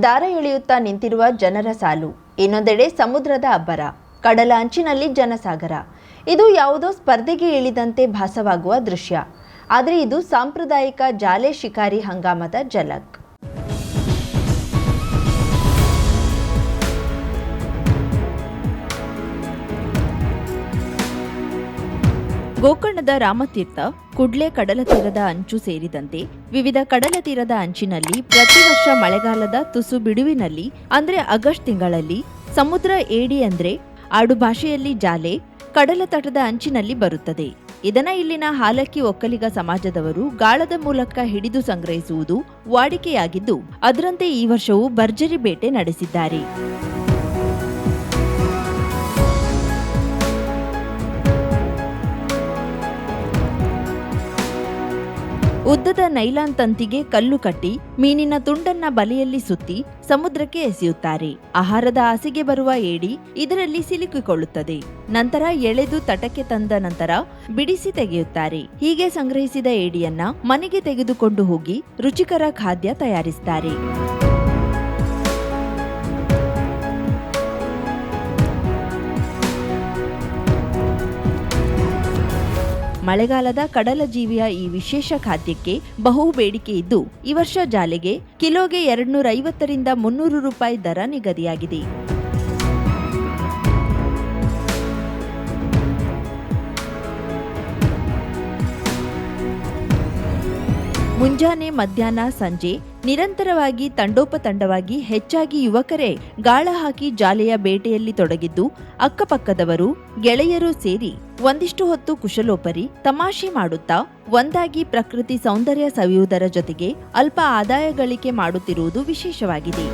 ದಾರ ಎಳೆಯುತ್ತಾ ನಿಂತಿರುವ ಜನರ ಸಾಲು, ಇನ್ನೊಂದೆಡೆ ಸಮುದ್ರದ ಅಬ್ಬರ, ಕಡಲ ಅಂಚಿನಲ್ಲಿ ಜನಸಾಗರ. ಇದು ಯಾವುದೋ ಸ್ಪರ್ಧೆಗೆ ಇಳಿದಂತೆ ಭಾಸವಾಗುವ ದೃಶ್ಯ. ಆದರೆ ಇದು ಸಾಂಪ್ರದಾಯಿಕ ಜಾಲೆ ಶಿಕಾರಿ ಹಂಗಾಮದ ಝಲಕ್. ಗೋಕರ್ಣದ ರಾಮತೀರ್ಥ, ಕುಡ್ಲೆ ಕಡಲ ತೀರದ ಅಂಚು ಸೇರಿದಂತೆ ವಿವಿಧ ಕಡಲ ತೀರದ ಅಂಚಿನಲ್ಲಿ ಪ್ರತಿ ವರ್ಷ ಮಳೆಗಾಲದ ತುಸು ಬಿಡುವಿನಲ್ಲಿ ಅಂದ್ರೆ ಆಗಸ್ಟ್ ತಿಂಗಳಲ್ಲಿ ಸಮುದ್ರ ಏಡಿ ಅಂದ್ರೆ ಆಡು ಭಾಷೆಯಲ್ಲಿ ಜಾಲೆ ಕಡಲ ತಟದ ಅಂಚಿನಲ್ಲಿ ಬರುತ್ತದೆ. ಇದನ್ನ ಇಲ್ಲಿನ ಹಾಲಕ್ಕಿ ಒಕ್ಕಲಿಗ ಸಮಾಜದವರು ಗಾಳದ ಮೂಲಕ ಹಿಡಿದು ಸಂಗ್ರಹಿಸುವುದು ವಾಡಿಕೆಯಾಗಿದ್ದು, ಅದರಂತೆ ಈ ವರ್ಷವೂ ಭರ್ಜರಿ ಬೇಟೆ ನಡೆಸಿದ್ದಾರೆ. ಉದ್ದದ ನೈಲಾನ್ ತಂತಿಗೆ ಕಲ್ಲು ಕಟ್ಟಿ ಮೀನಿನ ತುಂಡನ್ನ ಬಲೆಯಲ್ಲಿ ಸುತ್ತಿ ಸಮುದ್ರಕ್ಕೆ ಎಸೆಯುತ್ತಾರೆ. ಆಹಾರದ ಆಸೆಗೆ ಬರುವ ಏಡಿ ಇದರಲ್ಲಿ ಸಿಲುಕಿಕೊಳ್ಳುತ್ತದೆ. ನಂತರ ಎಳೆದು ತಟಕ್ಕೆ ತಂದ ನಂತರ ಬಿಡಿಸಿ ತೆಗೆಯುತ್ತಾರೆ. ಹೀಗೆ ಸಂಗ್ರಹಿಸಿದ ಏಡಿಯನ್ನ ಮನೆಗೆ ತೆಗೆದುಕೊಂಡು ಹೋಗಿ ರುಚಿಕರ ಖಾದ್ಯ ತಯಾರಿಸುತ್ತಾರೆ. ಮಳೆಗಾಲದ ಕಡಲ ಜೀವಿಯ ಈ ವಿಶೇಷ ಖಾದ್ಯಕ್ಕೆ ಬಹು ಬೇಡಿಕೆ ಇದ್ದು, ಈ ವರ್ಷ ಜಾಲೆಗೆ ಕಿಲೋಗೆ 250ರಿಂದ 300 ರೂಪಾಯಿ ದರ ನಿಗದಿಯಾಗಿದೆ. ಮುಂಜಾನೆ, ಮಧ್ಯಾಹ್ನ, ಸಂಜೆ ನಿರಂತರವಾಗಿ ತಂಡೋಪತಂಡವಾಗಿ ಹೆಚ್ಚಾಗಿ ಯುವಕರೇ ಗಾಳ ಹಾಕಿ ಜಾಲೆಯ ಬೇಟೆಯಲ್ಲಿ ತೊಡಗಿದ್ದು, ಅಕ್ಕಪಕ್ಕದವರು ಗೆಳೆಯರು ಸೇರಿ ಒಂದಿಷ್ಟು ಹೊತ್ತು ಕುಶಲೋಪರಿ ತಮಾಷೆ ಮಾಡುತ್ತಾ ಒಂದಾಗಿ ಪ್ರಕೃತಿ ಸೌಂದರ್ಯ ಸವಿಯುವುದರ ಜೊತೆಗೆ ಅಲ್ಪ ಆದಾಯ ಗಳಿಕೆ ಮಾಡುತ್ತಿರುವುದು ವಿಶೇಷವಾಗಿದೆ.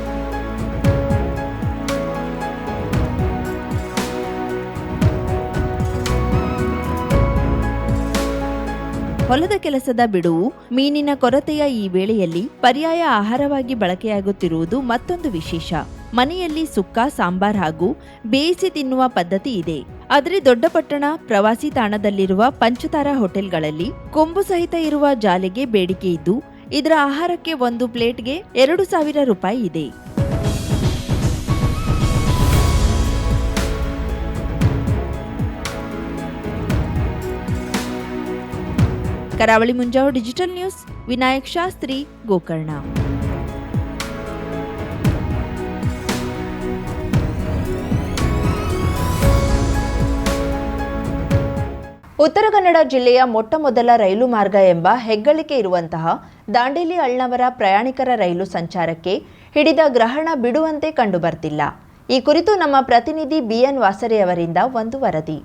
ಹೊಲದ ಕೆಲಸದ ಬಿಡುವು, ಮೀನಿನ ಕೊರತೆಯ ಈ ವೇಳೆಯಲ್ಲಿ ಪರ್ಯಾಯ ಆಹಾರವಾಗಿ ಬಳಕೆಯಾಗುತ್ತಿರುವುದು ಮತ್ತೊಂದು ವಿಶೇಷ. ಮನೆಯಲ್ಲಿ ಸುಕ್ಕ, ಸಾಂಬಾರ್ ಹಾಗೂ ಬೇಯಿಸಿ ತಿನ್ನುವ ಪದ್ಧತಿ ಇದೆ. ಆದರೆ ದೊಡ್ಡ ಪಟ್ಟಣ, ಪ್ರವಾಸಿ ತಾಣದಲ್ಲಿರುವ ಪಂಚತಾರಾ ಹೋಟೆಲ್ಗಳಲ್ಲಿ ಕೊಂಬು ಸಹಿತ ಇರುವ ಜಾಲೆಗೆ ಬೇಡಿಕೆ ಇದ್ದು, ಇದರ ಆಹಾರಕ್ಕೆ ಒಂದು ಪ್ಲೇಟ್ಗೆ 2000 ರೂಪಾಯಿ ಇದೆ. ಕರಾವಳಿ ಮುಂಜಾವು ಡಿಜಿಟಲ್ ನ್ಯೂಸ್, ವಿನಾಯಕ್ ಶಾಸ್ತ್ರಿ, ಗೋಕರ್ಣ. ಉತ್ತರ ಕನ್ನಡ ಜಿಲ್ಲೆಯ ಮೊಟ್ಟಮೊದಲ ರೈಲು ಮಾರ್ಗ ಎಂಬ ಹೆಗ್ಗಳಿಕೆ ಇರುವಂತಹ ದಾಂಡೇಲಿ ಅಳ್ನಾವರ ಪ್ರಯಾಣಿಕರ ರೈಲು ಸಂಚಾರಕ್ಕೆ ಹಿಡಿದ ಗ್ರಹಣ ಬಿಡುವಂತೆ ಕಂಡುಬರ್ತಿಲ್ಲ. ಈ ಕುರಿತು ನಮ್ಮ ಪ್ರತಿನಿಧಿ ಬಿಎನ್ ವಾಸರೆ ಅವರಿಂದ ಒಂದು ವರದಿ.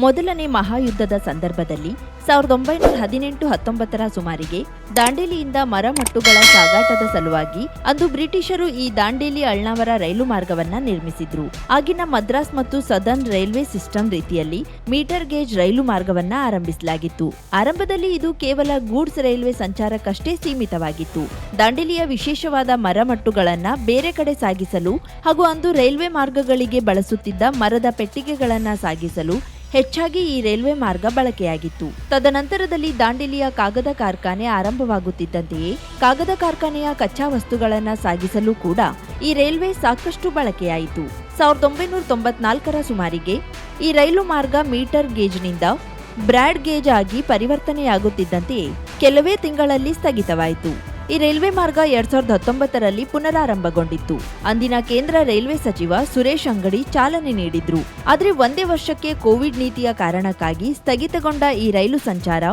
ಮೊದಲನೇ ಮಹಾಯುದ್ಧದ ಸಂದರ್ಭದಲ್ಲಿ 1918-19 ಸುಮಾರಿಗೆ ದಾಂಡೇಲಿಯಿಂದ ಮರಮಟ್ಟುಗಳ ಸಾಗಾಟದ ಸಲುವಾಗಿ ಅಂದು ಬ್ರಿಟಿಷರು ಈ ದಾಂಡೇಲಿ ಅಳ್ನಾವರ ರೈಲು ಮಾರ್ಗವನ್ನ ನಿರ್ಮಿಸಿದ್ರು. ಆಗಿನ ಮದ್ರಾಸ್ ಮತ್ತು ಸದರ್ನ್ ರೈಲ್ವೆ ಸಿಸ್ಟಮ್ ರೀತಿಯಲ್ಲಿ ಮೀಟರ್ ಗೇಜ್ ರೈಲು ಮಾರ್ಗವನ್ನ ಆರಂಭಿಸಲಾಗಿತ್ತು. ಆರಂಭದಲ್ಲಿ ಇದು ಕೇವಲ ಗೂಡ್ಸ್ ರೈಲ್ವೆ ಸಂಚಾರಕ್ಕಷ್ಟೇ ಸೀಮಿತವಾಗಿತ್ತು. ದಾಂಡೇಲಿಯ ವಿಶೇಷವಾದ ಮರಮಟ್ಟುಗಳನ್ನ ಬೇರೆ ಕಡೆ ಸಾಗಿಸಲು ಹಾಗೂ ಅಂದು ರೈಲ್ವೆ ಮಾರ್ಗಗಳಿಗೆ ಬಳಸುತ್ತಿದ್ದ ಮರದ ಪೆಟ್ಟಿಗೆಗಳನ್ನ ಸಾಗಿಸಲು ಹೆಚ್ಚಾಗಿ ಈ ರೈಲ್ವೆ ಮಾರ್ಗ ಬಳಕೆಯಾಗಿತ್ತು. ತದನಂತರದಲ್ಲಿ ದಾಂಡೇಲಿಯ ಕಾಗದ ಕಾರ್ಖಾನೆ ಆರಂಭವಾಗುತ್ತಿದ್ದಂತೆಯೇ ಕಾಗದ ಕಾರ್ಖಾನೆಯ ಕಚ್ಚಾ ವಸ್ತುಗಳನ್ನು ಸಾಗಿಸಲು ಕೂಡ ಈ ರೈಲ್ವೆ ಸಾಕಷ್ಟು ಬಳಕೆಯಾಯಿತು. 1994ರ ಸುಮಾರಿಗೆ ಈ ರೈಲು ಮಾರ್ಗ ಮೀಟರ್ ಗೇಜ್ನಿಂದ ಬ್ರಾಡ್ ಗೇಜ್ ಆಗಿ ಪರಿವರ್ತನೆಯಾಗುತ್ತಿದ್ದಂತೆಯೇ ಕೆಲವೇ ತಿಂಗಳಲ್ಲಿ ಸ್ಥಗಿತವಾಯಿತು. ಈ ರೈಲ್ವೆ ಮಾರ್ಗ 2019ರಲ್ಲಿ ಪುನರಾರಂಭಗೊಂಡಿತ್ತು. ಅಂದಿನ ಕೇಂದ್ರ ರೈಲ್ವೆ ಸಚಿವ ಸುರೇಶ್ ಅಂಗಡಿ ಚಾಲನೆ ನೀಡಿದ್ರು. ಆದರೆ ಒಂದೇ ವರ್ಷಕ್ಕೆ ಕೋವಿಡ್ ನೀತಿಯ ಕಾರಣಕ್ಕಾಗಿ ಸ್ಥಗಿತಗೊಂಡ ಈ ರೈಲು ಸಂಚಾರ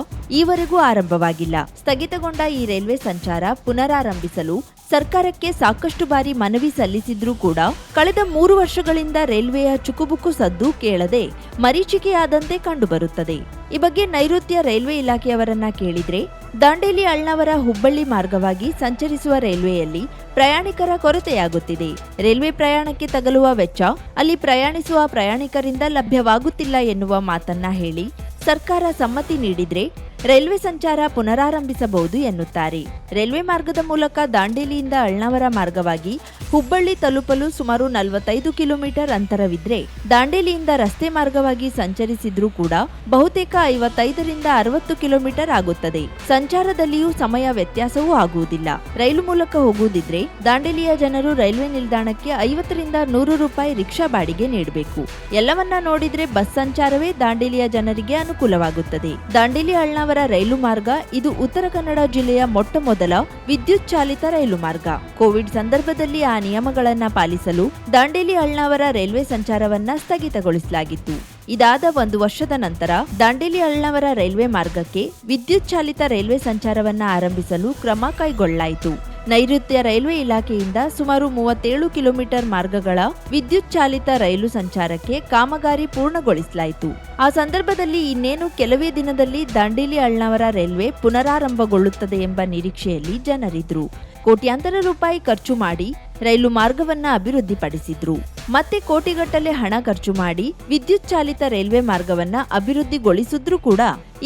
ಈವರೆಗೂ ಆರಂಭವಾಗಿಲ್ಲ. ಸ್ಥಗಿತಗೊಂಡ ಈ ರೈಲ್ವೆ ಸಂಚಾರ ಪುನರಾರಂಭಿಸಲು ಸರ್ಕಾರಕ್ಕೆ ಸಾಕಷ್ಟು ಬಾರಿ ಮನವಿ ಸಲ್ಲಿಸಿದ್ರೂ ಕೂಡ ಕಳೆದ 3 ವರ್ಷಗಳಿಂದ ರೈಲ್ವೆಯ ಚುಕುಬುಕು ಸದ್ದು ಕೇಳದೆ ಮರೀಚಿಕೆಯಾದಂತೆ ಕಂಡುಬರುತ್ತದೆ. ಈ ಬಗ್ಗೆ ನೈಋತ್ಯ ರೈಲ್ವೆ ಇಲಾಖೆಯವರನ್ನ ಕೇಳಿದ್ರೆ ದಾಂಡೇಲಿ ಅಳ್ನಾವರ ಹುಬ್ಬಳ್ಳಿ ಮಾರ್ಗವಾಗಿ ಸಂಚರಿಸುವ ರೈಲ್ವೆಯಲ್ಲಿ ಪ್ರಯಾಣಿಕರ ಕೊರತೆಯಾಗುತ್ತಿದೆ. ರೈಲ್ವೆ ಪ್ರಯಾಣಕ್ಕೆ ತಗಲುವ ವೆಚ್ಚ ಅಲ್ಲಿ ಪ್ರಯಾಣಿಸುವ ಪ್ರಯಾಣಿಕರಿಂದ ಲಭ್ಯವಾಗುತ್ತಿಲ್ಲ ಎನ್ನುವ ಮಾತನ್ನ ಹೇಳಿ ಸರ್ಕಾರ ಸಮ್ಮತಿ ನೀಡಿದ್ರೆ ರೈಲ್ವೆ ಸಂಚಾರ ಪುನರಾರಂಭಿಸಬಹುದು ಎನ್ನುತ್ತಾರೆ. ರೈಲ್ವೆ ಮಾರ್ಗದ ಮೂಲಕ ದಾಂಡೇಲಿಯಿಂದ ಅಳ್ನಾವರ ಮಾರ್ಗವಾಗಿ ಹುಬ್ಬಳ್ಳಿ ತಲುಪಲು ಸುಮಾರು 45 ಕಿಲೋಮೀಟರ್ ಅಂತರವಿದ್ರೆ ದಾಂಡೇಲಿಯಿಂದ ರಸ್ತೆ ಮಾರ್ಗವಾಗಿ ಸಂಚರಿಸಿದ್ರೂ ಕೂಡ ಬಹುತೇಕ 55ರಿಂದ 60 ಕಿಲೋಮೀಟರ್ ಆಗುತ್ತದೆ. ಸಂಚಾರದಲ್ಲಿಯೂ ಸಮಯ ವ್ಯತ್ಯಾಸವೂ ಆಗುವುದಿಲ್ಲ. ರೈಲು ಮೂಲಕ ಹೋಗುವುದಿದ್ರೆ ದಾಂಡೇಲಿಯ ಜನರು ರೈಲ್ವೆ ನಿಲ್ದಾಣಕ್ಕೆ 50ರಿಂದ 100 ರೂಪಾಯಿ ರಿಕ್ಷಾ ಬಾಡಿಗೆ ನೀಡಬೇಕು. ಎಲ್ಲವನ್ನ ನೋಡಿದ್ರೆ ಬಸ್ ಸಂಚಾರವೇ ದಾಂಡೇಲಿಯ ಜನರಿಗೆ ಅನುಕೂಲವಾಗುತ್ತದೆ. ದಾಂಡೇಲಿ ಅಳ್ನಾವರ ರೈಲು ಮಾರ್ಗ ಇದು ಉತ್ತರ ಕನ್ನಡ ಜಿಲ್ಲೆಯ ಮೊಟ್ಟ ಮೊದಲ ವಿದ್ಯುತ್ ಚಾಲಿತ ರೈಲು ಮಾರ್ಗ. ಕೋವಿಡ್ ಸಂದರ್ಭದಲ್ಲಿ ಆ ನಿಯಮಗಳನ್ನ ಪಾಲಿಸಲು ದಾಂಡೇಲಿ ಅಳ್ನಾವರ ರೈಲ್ವೆ ಸಂಚಾರವನ್ನ ಸ್ಥಗಿತಗೊಳಿಸಲಾಗಿತ್ತು. ಇದಾದ 1 ವರ್ಷದ ನಂತರ ದಾಂಡೇಲಿ ಅಳ್ನಾವರ ರೈಲ್ವೆ ಮಾರ್ಗಕ್ಕೆ ವಿದ್ಯುತ್ ಚಾಲಿತ ರೈಲ್ವೆ ಸಂಚಾರವನ್ನ ಆರಂಭಿಸಲು ಕ್ರಮ ಕೈಗೊಳ್ಳಲಾಯಿತು. ನೈಋತ್ಯ ರೈಲ್ವೆ ಇಲಾಖೆಯಿಂದ ಸುಮಾರು 37 ಕಿಲೋಮೀಟರ್ ಮಾರ್ಗಗಳ ವಿದ್ಯುತ್ ಚಾಲಿತ ರೈಲು ಸಂಚಾರಕ್ಕೆ ಕಾಮಗಾರಿ ಪೂರ್ಣಗೊಳಿಸಲಾಯಿತು. ಆ ಸಂದರ್ಭದಲ್ಲಿ ಇನ್ನೇನು ಕೆಲವೇ ದಿನದಲ್ಲಿ ದಾಂಡೇಲಿ ಅಳ್ನಾವರ ರೈಲ್ವೆ ಪುನರಾರಂಭಗೊಳ್ಳುತ್ತದೆ ಎಂಬ ನಿರೀಕ್ಷೆಯಲ್ಲಿ ಜನರಿದ್ರು. ಕೋಟ್ಯಾಂತರ ರೂಪಾಯಿ ಖರ್ಚು ಮಾಡಿ ರೈಲು ಮಾರ್ಗವನ್ನ ಅಭಿವೃದ್ಧಿಪಡಿಸಿದ್ರು. ಮತ್ತೆ ಕೋಟಿಗಟ್ಟಲೆ ಹಣ ಖರ್ಚು ಮಾಡಿ ವಿದ್ಯುತ್ ಚಾಲಿತ ರೈಲ್ವೆ ಮಾರ್ಗವನ್ನ ಅಭಿವೃದ್ಧಿಗೊಳಿಸಿದ್ರೂ ಕೂಡ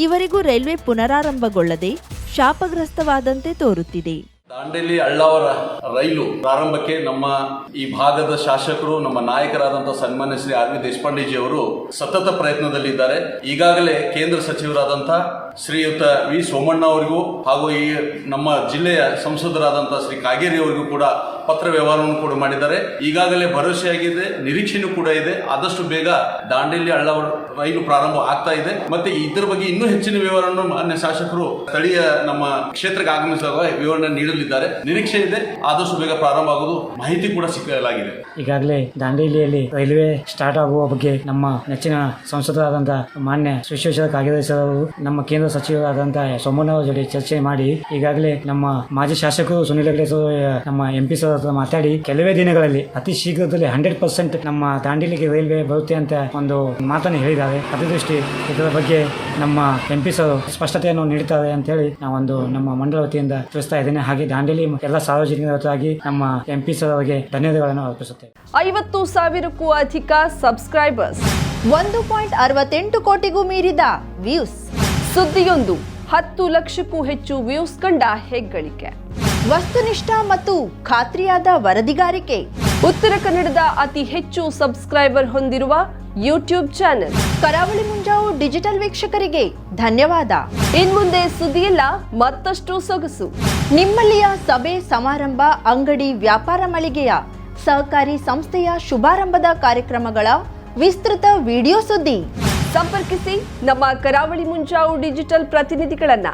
ಈವರೆಗೂ ರೈಲ್ವೆ ಪುನರಾರಂಭಗೊಳ್ಳದೆ ಶಾಪಗ್ರಸ್ತವಾದಂತೆ ತೋರುತ್ತಿದೆ. ದಾಂಡೇಲಿ ಅಳ್ನಾವರ ರೈಲು ಪ್ರಾರಂಭಕ್ಕೆ ನಮ್ಮ ಈ ಭಾಗದ ಶಾಸಕರು, ನಮ್ಮ ನಾಯಕರಾದಂತಹ ಸನ್ಮಾನ್ಯ ಶ್ರೀ ಆರ್ ವಿ ದೇಶಪಾಂಡೆಜಿ ಅವರು ಸತತ ಪ್ರಯತ್ನದಲ್ಲಿದ್ದಾರೆ. ಈಗಾಗಲೇ ಕೇಂದ್ರ ಸಚಿವರಾದಂತಹ ಶ್ರೀಯುತ ವಿ ಸೋಮಣ್ಣ ಅವರಿಗೂ ಹಾಗೂ ಈ ನಮ್ಮ ಜಿಲ್ಲೆಯ ಸಂಸದರಾದಂತಹ ಶ್ರೀ ಕಾಗೇರಿ ಅವರಿಗೂ ಕೂಡ ಪತ್ರ ವ್ಯವಹಾರವನ್ನು ಕೂಡ ಮಾಡಿದ್ದಾರೆ. ಈಗಾಗಲೇ ಭರವಸೆಯಾಗಿದೆ, ನಿರೀಕ್ಷೆನೂ ಕೂಡ ಇದೆ. ಆದಷ್ಟು ಬೇಗ ದಾಂಡೇಲಿ ಅಳ್ನಾವರ ರೈಲು ಪ್ರಾರಂಭ ಆಗ್ತಾ ಇದೆ. ಮತ್ತೆ ಇದರ ಬಗ್ಗೆ ಇನ್ನೂ ಹೆಚ್ಚಿನ ವಿವರವನ್ನು ಮಾನ್ಯ ಶಾಸಕರು ಸ್ಥಳೀಯ ನಮ್ಮ ಕ್ಷೇತ್ರಕ್ಕೆ ಆಗಮಿಸಿದಾಗ ವಿವರಣೆ ನೀಡಲಿದ್ದಾರೆ. ನಿರೀಕ್ಷೆ ಇದೆ, ಆದಷ್ಟು ಬೇಗ ಪ್ರಾರಂಭ ಆಗೋದು ಮಾಹಿತಿ ಕೂಡ ಸಿಕ್ಕಲಾಗಿದೆ. ಈಗಾಗಲೇ ದಾಂಡೇಲಿಯಲ್ಲಿ ರೈಲ್ವೆ ಸ್ಟಾರ್ಟ್ ಆಗುವ ಬಗ್ಗೆ ನಮ್ಮ ನೆಚ್ಚಿನ ಸಂಸದರಾದಂತಹ ಮಾನ್ಯ ವಿಶ್ವೇಶ್ವರ ಕಾಗೇರಿ ಅವರು ನಮ್ಮ ಕೇಂದ್ರ ಸಚಿವರಾದಂತಹ ಸೋಮಣ್ಣ ಅವರ ಜೊತೆ ಚರ್ಚೆ ಮಾಡಿ ಈಗಾಗಲೇ ನಮ್ಮ ಮಾಜಿ ಶಾಸಕರು ಸುನಿಲ್ ಹೆಗಡೆ ನಮ್ಮ MP ಸರ್ ಮಾತಾಡಿ ಕೆಲವೇ ದಿನಗಳಲ್ಲಿ ಅತಿ ಶೀಘ್ರದಲ್ಲಿ 100% ನಮ್ಮ ದಾಂಡೇಲಿಗೆ ರೈಲ್ವೆ ಬರುತ್ತೆ ಅಂತ ಒಂದು ಮಾತನ್ನು ಹೇಳಿದ್ದಾರೆ. ಅತಿದೃಷ್ಟಿ ಇದರ ಬಗ್ಗೆ ನಮ್ಮ MP ಸರ್ ಸ್ಪಷ್ಟತೆಯನ್ನು ನೀಡುತ್ತಾರೆ ಅಂತ ಹೇಳಿ ನಾವೊಂದು ನಮ್ಮ ಮಂಡಳ ವತಿಯಿಂದ ತಿಳಿಸ್ತಾ ಇದ್ದೇನೆ. ಹಾಗೆ ದಾಂಡೇಲಿ ಎಲ್ಲ ಸಾರ್ವಜನಿಕರ ಹೊರತಾಗಿ ನಮ್ಮ MP ಸರ್ ಅವರಿಗೆ ಧನ್ಯವಾದಗಳನ್ನು ಅರ್ಪಿಸುತ್ತೇವೆ. 50,000ಕ್ಕೂ ಅಧಿಕ ಸಬ್ಸ್ಕ್ರೈಬರ್ಸ್, 1.68 ಕೋಟಿಗೂ ಮೀರಿದ ವ್ಯೂಸ್, ಸುದ್ದಿಯೊಂದು 10 ಲಕ್ಷಕ್ಕೂ ಹೆಚ್ಚು ವ್ಯೂಸ್ ಕಂಡ ಹೆಗ್ಗಳಿಕೆ, ವಸ್ತುನಿಷ್ಠ ಮತ್ತು ಖಾತ್ರಿಯಾದ ವರದಿಗಾರಿಕೆ, ಉತ್ತರ ಕನ್ನಡದ ಅತಿ ಹೆಚ್ಚು ಸಬ್ಸ್ಕ್ರೈಬರ್ ಹೊಂದಿರುವ ಯೂಟ್ಯೂಬ್ ಚಾನೆಲ್ ಕರಾವಳಿ ಮುಂಜಾವು ಡಿಜಿಟಲ್ ವೀಕ್ಷಕರಿಗೆ ಧನ್ಯವಾದ. ಇನ್ಮುಂದೆ ಸುದ್ದಿಯೆಲ್ಲ ಮತ್ತಷ್ಟು ಸೊಗಸು. ನಿಮ್ಮಲ್ಲಿಯ ಸಭೆ ಸಮಾರಂಭ, ಅಂಗಡಿ, ವ್ಯಾಪಾರ ಮಳಿಗೆಯ ಸಹಕಾರಿ ಸಂಸ್ಥೆಯ ಶುಭಾರಂಭದ ಕಾರ್ಯಕ್ರಮಗಳ ವಿಸ್ತೃತ ವಿಡಿಯೋ ಸುದ್ದಿ ಸಂಪರ್ಕಿಸಿ ನಮ್ಮ ಕರಾವಳಿ ಮುಂಜಾವು ಡಿಜಿಟಲ್ ಪ್ರತಿನಿಧಿಗಳನ್ನ.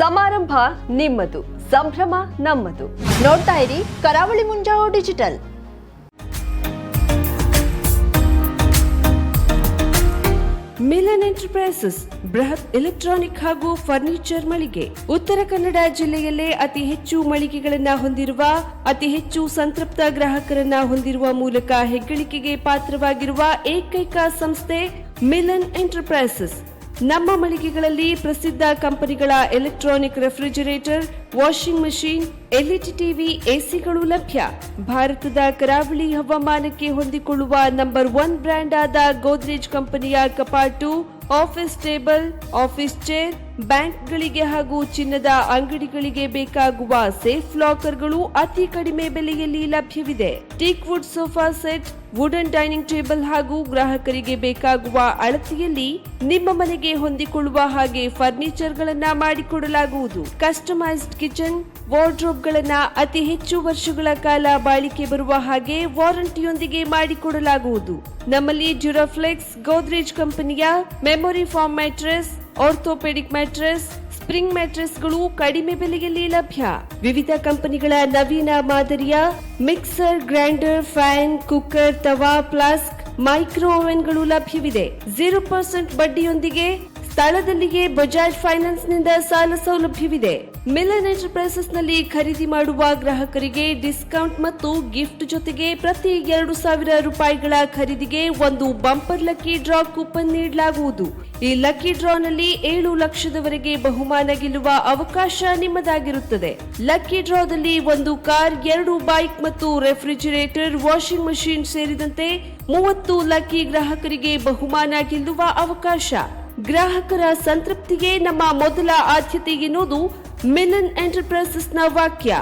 ಸಮಾರಂಭ ನಿಮ್ಮದು, ಸಂಭ್ರಮ ನಮ್ಮದು. ನೋಡ್ತಾ ಇರಿ ಕರಾವಳಿ ಮುಂಜಾವು ಡಿಜಿಟಲ್. ಮಿಲನ್ ಎಂಟರ್ಪ್ರೈಸಸ್ ಬೃಹತ್ ಎಲೆಕ್ಟ್ರಾನಿಕ್ ಹಾಗೂ ಫರ್ನಿಚರ್ ಮಳಿಗೆ. ಉತ್ತರ ಕನ್ನಡ ಜಿಲ್ಲೆಯಲ್ಲೇ ಅತಿ ಹೆಚ್ಚು ಮಳಿಗೆಗಳನ್ನ ಹೊಂದಿರುವ, ಅತಿ ಹೆಚ್ಚು ಸಂತೃಪ್ತ ಗ್ರಾಹಕರನ್ನ ಹೊಂದಿರುವ ಮೂಲಕ ಹೆಗ್ಗಳಿಕೆಗೆ ಪಾತ್ರವಾಗಿರುವ ಏಕೈಕ ಸಂಸ್ಥೆ ಮಿಲನ್ ಎಂಟರ್ಪ್ರೈಸಸ್. ನಮ್ಮ ಮಳಿಗೆಗಳಲ್ಲಿ ಪ್ರಸಿದ್ಧ ಕಂಪನಿಗಳ electronic refrigerator, washing machine, LED TV, ಎಸಿಗಳು ಲಭ್ಯ. ಭಾರತದ ಕರಾವಳಿ ಹವಾಮಾನಕ್ಕೆ ಹೊಂದಿಕೊಳ್ಳುವ ನಂಬರ್ 1 ಬ್ರ್ಯಾಂಡ್ ಆದ ಗೋದ್ರೇಜ್ ಕಂಪನಿಯ ಕಪಾಟು, ಆಫೀಸ್ ಟೇಬಲ್, ಆಫೀಸ್ ಚೇರ್, ಬ್ಯಾಂಕ್ಗಳಿಗೆ ಹಾಗೂ ಚಿನ್ನದ ಅಂಗಡಿಗಳಿಗೆ ಬೇಕಾಗುವ ಸೇಫ್ ಲಾಕರ್ಗಳು ಅತಿ ಕಡಿಮೆ ಬೆಲೆಯಲ್ಲಿ ಲಭ್ಯವಿದೆ. Teak wood sofa set, wooden dining table ಹಾಗೂ ಗ್ರಾಹಕರಿಗೆ ಬೇಕಾಗುವ ಅಳತೆಯಲ್ಲಿ ನಿಮ್ಮ ಮನೆಗೆ ಹೊಂದಿಕೊಳ್ಳುವ ಹಾಗೆ ಫರ್ನಿಚರ್ ಗಳನ್ನ ಮಾಡಿಕೊಡಲಾಗುವುದು. ಕಸ್ಟಮೈಸ್ಡ್ ಕಿಚನ್, ವಾರ್ಡ್ರೋಬ್ ಗಳನ್ನ ಅತಿ ಹೆಚ್ಚು ವರ್ಷಗಳ ಕಾಲ ಬಾಳಿಕೆ ಬರುವ ಹಾಗೆ ವಾರಂಟಿಯೊಂದಿಗೆ ಮಾಡಿಕೊಡಲಾಗುವುದು. ನಮ್ಮಲ್ಲಿ ಡ್ಯೂರಾಫ್ಲೆಕ್ಸ್, ಗೋದ್ರೇಜ್ ಕಂಪನಿಯ memory foam mattress, orthopedic mattress, spring ಮ್ಯಾಟ್ರೆಸ್ಗಳು ಕಡಿಮೆ ಬೆಲೆಯಲ್ಲಿ ಲಭ್ಯ. ವಿವಿಧ ಕಂಪನಿಗಳ ನವೀನ ಮಾದರಿಯ ಮಿಕ್ಸರ್, ಗ್ರೈಂಡರ್, ಫ್ಯಾನ್, ಕುಕ್ಕರ್, ತವಾ, ಫ್ಲಾಸ್ಕ್, ಮೈಕ್ರೋ ಓವೆನ್ಗಳು ಲಭ್ಯವಿದೆ. 0% ಬಡ್ಡಿಯೊಂದಿಗೆ ಸ್ಥಳದಲ್ಲಿಯೇ ಬಜಾಜ್ ಫೈನಾನ್ಸ್ ನಿಂದ ಸಾಲ ಸೌಲಭ್ಯವಿದೆ. ಮಿಲನ್ ಎಂಟರ್ಪ್ರೈಸಸ್ ನಲ್ಲಿ ಖರೀದಿ ಮಾಡುವ ಗ್ರಾಹಕರಿಗೆ ಡಿಸ್ಕೌಂಟ್ ಮತ್ತು ಗಿಫ್ಟ್ ಜೊತೆಗೆ ಪ್ರತಿ 2,000 ರೂಪಾಯಿಗಳ ಖರೀದಿಗೆ ಒಂದು ಬಂಪರ್ ಲಕ್ಕಿ ಡ್ರಾ ಕೂಪನ್ ನೀಡಲಾಗುವುದು. ಈ ಲಕ್ಕಿ ಡ್ರಾನಲ್ಲಿ 7 ಲಕ್ಷದವರೆಗೆ ಬಹುಮಾನ ಗೆಲ್ಲುವ ಅವಕಾಶ ನಿಮ್ಮದಾಗಿರುತ್ತದೆ. ಲಕ್ಕಿ ಡ್ರಾದಲ್ಲಿ 1 ಕಾರ್, 2 ಬೈಕ್ ಮತ್ತು ರೆಫ್ರಿಜಿರೇಟರ್, ವಾಷಿಂಗ್ ಮಷೀನ್ ಸೇರಿದಂತೆ 30 ಲಕ್ಕಿ ಗ್ರಾಹಕರಿಗೆ ಬಹುಮಾನ ಗೆಲ್ಲುವ ಅವಕಾಶ. ಗ್ರಾಹಕರ ಸಂತೃಪ್ತಿಗೆ ನಮ್ಮ ಮೊದಲ ಆದ್ಯತೆ ಎನ್ನುವುದು ಮಿಲನ್ ಎಂಟರ್ಪ್ರೈಸಸ್ನ ವಾಕ್ಯ.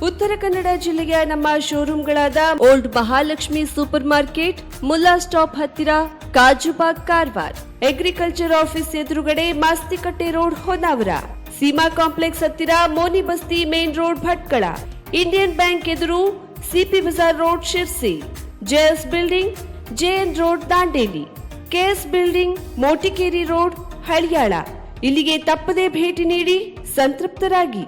ಉತ್ತರ ಕನ್ನಡ ಜಿಲ್ಲೆಯ ನಮ್ಮ ಶೋರೂಮ್ಗಳಾದ old Mahalakshmi super market, Mulla stop ಹತ್ತಿರ, ಕಾಜುಬಾಗ್ ಕಾರವಾರ, ಅಗ್ರಿಕಲ್ಚರ್ ಆಫೀಸ್ ಎದುರುಗಡೆ ಮಾಸ್ತಿಕಟ್ಟೆ ರೋಡ್ ಹೊನ್ನಾವರ, ಸೀಮಾ ಕಾಂಪ್ಲೆಕ್ಸ್ ಹತ್ತಿರ Moni Basti main road Bhatkal, Indian bank ಎದುರು CP Bazaar road Sirsi, JS building JN road Dandeli, KS building Motikeri road Haliyal. ಇಲ್ಲಿಗೆ ತಪ್ಪದೇ ಭೇಟಿ ನೀಡಿ ಸಂತೃಪ್ತರಾಗಿ.